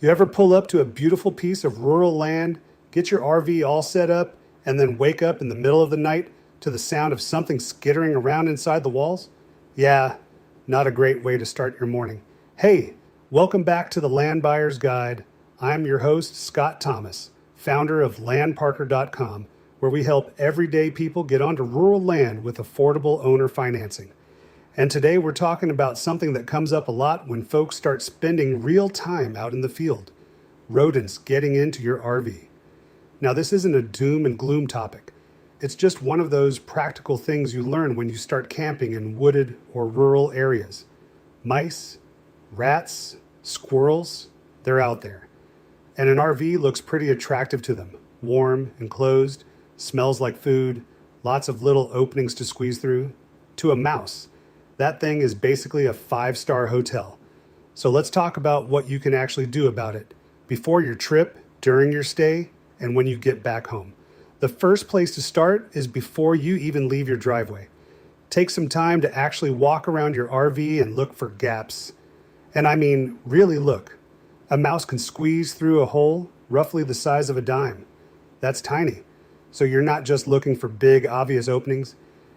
You ever pull up to a beautiful piece of rural land, get your RV all set up, and then wake up in the middle of the night to the sound of something skittering around inside the walls? Yeah, not a great way to start your morning. Hey, welcome back to the Land Buyer's Guide. I'm your host, Scott Thomas, founder of landparker.com, where we help everyday people get onto rural land with affordable owner financing. And today we're talking about something that comes up a lot when folks start spending real time out in the field: rodents getting into your RV. Now, this isn't a doom and gloom topic. It's just one of those practical things you learn when you start camping in wooded or rural areas. Mice, rats, squirrels, they're out there. And an RV looks pretty attractive to them. Warm, enclosed, smells like food, lots of little openings to squeeze through. To a mouse, that thing is basically a five-star hotel. So let's talk about what you can actually do about it before your trip, during your stay, and when you get back home. The first place to start is before you even leave your driveway. Take some time to actually walk around your RV and look for gaps. And I mean, really look. A mouse can squeeze through a hole roughly the size of a dime. That's tiny. So you're not just looking for big, obvious openings.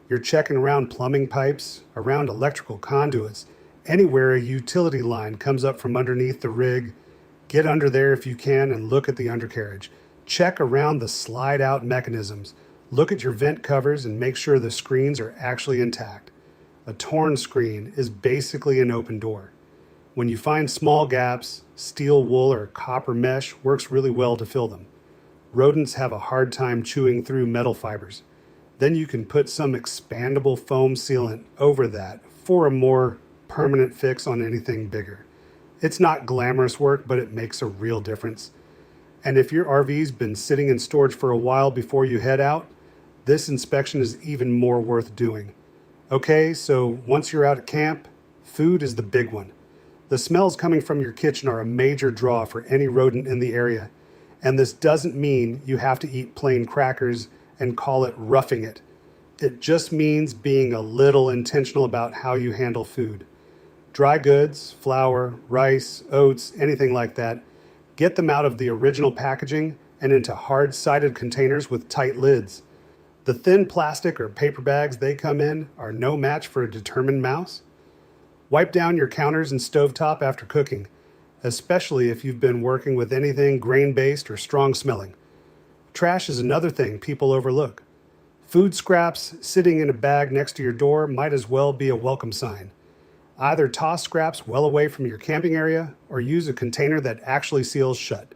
You're checking around plumbing pipes, around electrical conduits, anywhere a utility line comes up from underneath the rig. Get under there if you can and look at the undercarriage. Check around the slide-out mechanisms. Look at your vent covers and make sure the screens are actually intact. A torn screen is basically an open door. When you find small gaps, steel wool or copper mesh works really well to fill them. Rodents have a hard time chewing through metal fibers. Then you can put some expandable foam sealant over that for a more permanent fix on anything bigger. It's not glamorous work, but it makes a real difference. And if your RV's been sitting in storage for a while before you head out, this inspection is even more worth doing. Okay, so once you're out at camp, food is the big one. The smells coming from your kitchen are a major draw for any rodent in the area. And this doesn't mean you have to eat plain crackers and call it roughing it. It just means being a little intentional about how you handle food. Dry goods, flour, rice, oats, anything like that, get them out of the original packaging and into hard-sided containers with tight lids. The thin plastic or paper bags they come in are no match for a determined mouse. Wipe down your counters and stovetop after cooking, especially if you've been working with anything grain-based or strong-smelling. Trash is another thing people overlook. Food scraps sitting in a bag next to your door might as well be a welcome sign. Either toss scraps well away from your camping area or use a container that actually seals shut.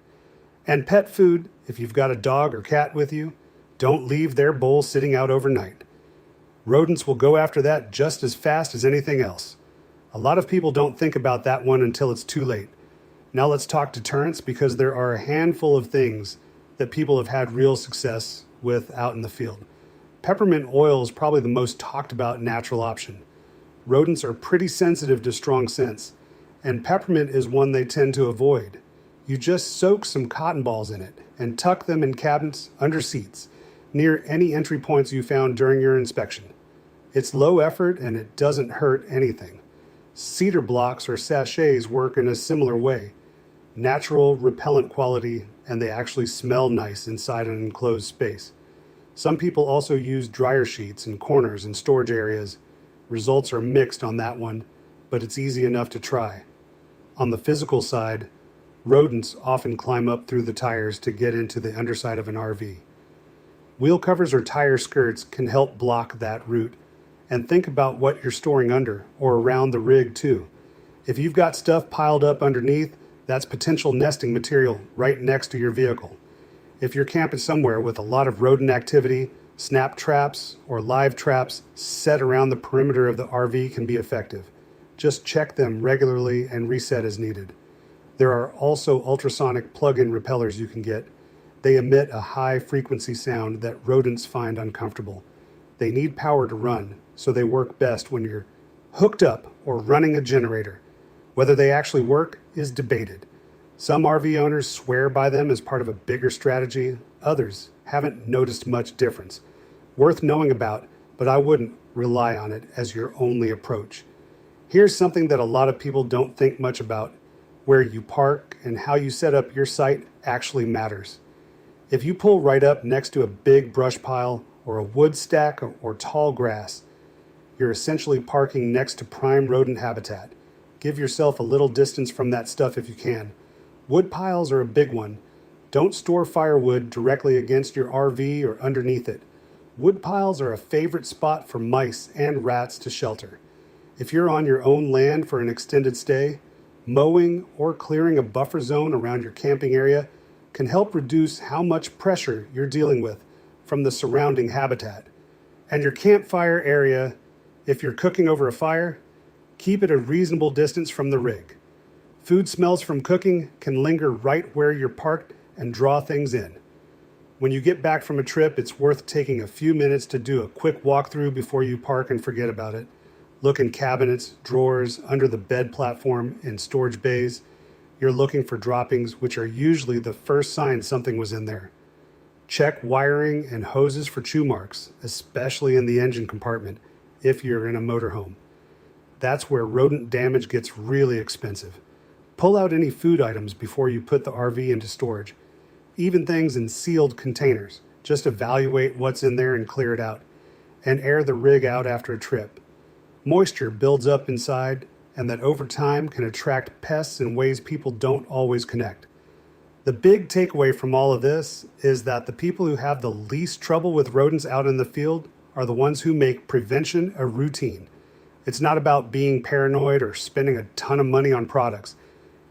And pet food, if you've got a dog or cat with you, don't leave their bowl sitting out overnight. Rodents will go after that just as fast as anything else. A lot of people don't think about that one until it's too late. Now let's talk deterrents, because there are a handful of things that people have had real success with out in the field. Peppermint oil is probably the most talked about natural option. Rodents are pretty sensitive to strong scents, and peppermint is one they tend to avoid. You just soak some cotton balls in it and tuck them in cabinets under seats, near any entry points you found during your inspection. It's low effort and it doesn't hurt anything. Cedar blocks or sachets work in a similar way. Natural repellent quality, and they actually smell nice inside an enclosed space. Some people also use dryer sheets in corners and storage areas. Results are mixed on that one, but it's easy enough to try. On the physical side, rodents often climb up through the tires to get into the underside of an RV. Wheel covers or tire skirts can help block that route. And think about what you're storing under or around the rig too. If you've got stuff piled up underneath, that's potential nesting material right next to your vehicle. If you're camping somewhere with a lot of rodent activity, snap traps or live traps set around the perimeter of the RV can be effective. Just check them regularly and reset as needed. There are also ultrasonic plug-in repellers you can get. They emit a high-frequency sound that rodents find uncomfortable. They need power to run, so they work best when you're hooked up or running a generator. Whether they actually work is debated. Some RV owners swear by them as part of a bigger strategy. Others haven't noticed much difference. Worth knowing about, but I wouldn't rely on it as your only approach. Here's something that a lot of people don't think much about: Where you park and how you set up your site actually matters. If you pull right up next to a big brush pile or a wood stack or tall grass, you're essentially parking next to prime rodent habitat. Give yourself a little distance from that stuff if you can. Wood piles are a big one. Don't store firewood directly against your RV or underneath it. Wood piles are a favorite spot for mice and rats to shelter. If you're on your own land for an extended stay, mowing or clearing a buffer zone around your camping area can help reduce how much pressure you're dealing with from the surrounding habitat. And your campfire area, if you're cooking over a fire, keep it a reasonable distance from the rig. Food smells from cooking can linger right where you're parked and draw things in. When you get back from a trip, it's worth taking a few minutes to do a quick walkthrough before you park and forget about it. Look in cabinets, drawers, under the bed platform, in storage bays. You're looking for droppings, which are usually the first sign something was in there. Check wiring and hoses for chew marks, especially in the engine compartment if you're in a motorhome. That's where rodent damage gets really expensive. Pull out any food items before you put the RV into storage, even things in sealed containers. Just evaluate what's in there and clear it out, and air the rig out after a trip. Moisture builds up inside, and that over time can attract pests in ways people don't always connect. The big takeaway from all of this is that the people who have the least trouble with rodents out in the field are the ones who make prevention a routine. It's not about being paranoid or spending a ton of money on products.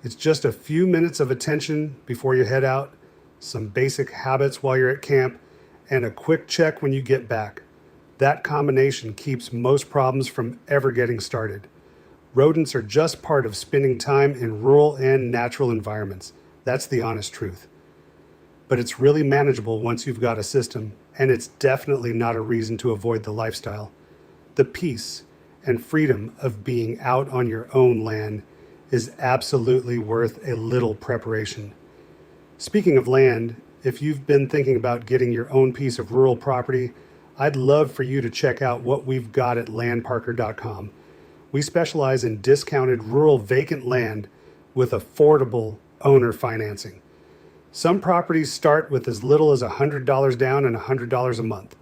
It's just a few minutes of attention before you head out, some basic habits while you're at camp, and a quick check when you get back. That combination keeps most problems from ever getting started. Rodents are just part of spending time in rural and natural environments. That's the honest truth. But it's really manageable once you've got a system, and it's definitely not a reason to avoid the lifestyle. The peace and freedom of being out on your own land is absolutely worth a little preparation. Speaking of land, if you've been thinking about getting your own piece of rural property, I'd love for you to check out what we've got at landparker.com. We specialize in discounted rural vacant land with affordable owner financing. Some properties start with as little as $100 down and $100 a month.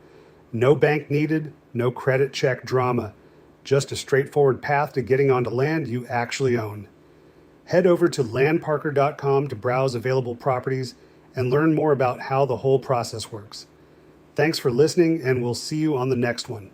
No bank needed, no credit check drama, just a straightforward path to getting onto land you actually own. Head over to landparker.com to browse available properties and learn more about how the whole process works. Thanks for listening, and we'll see you on the next one.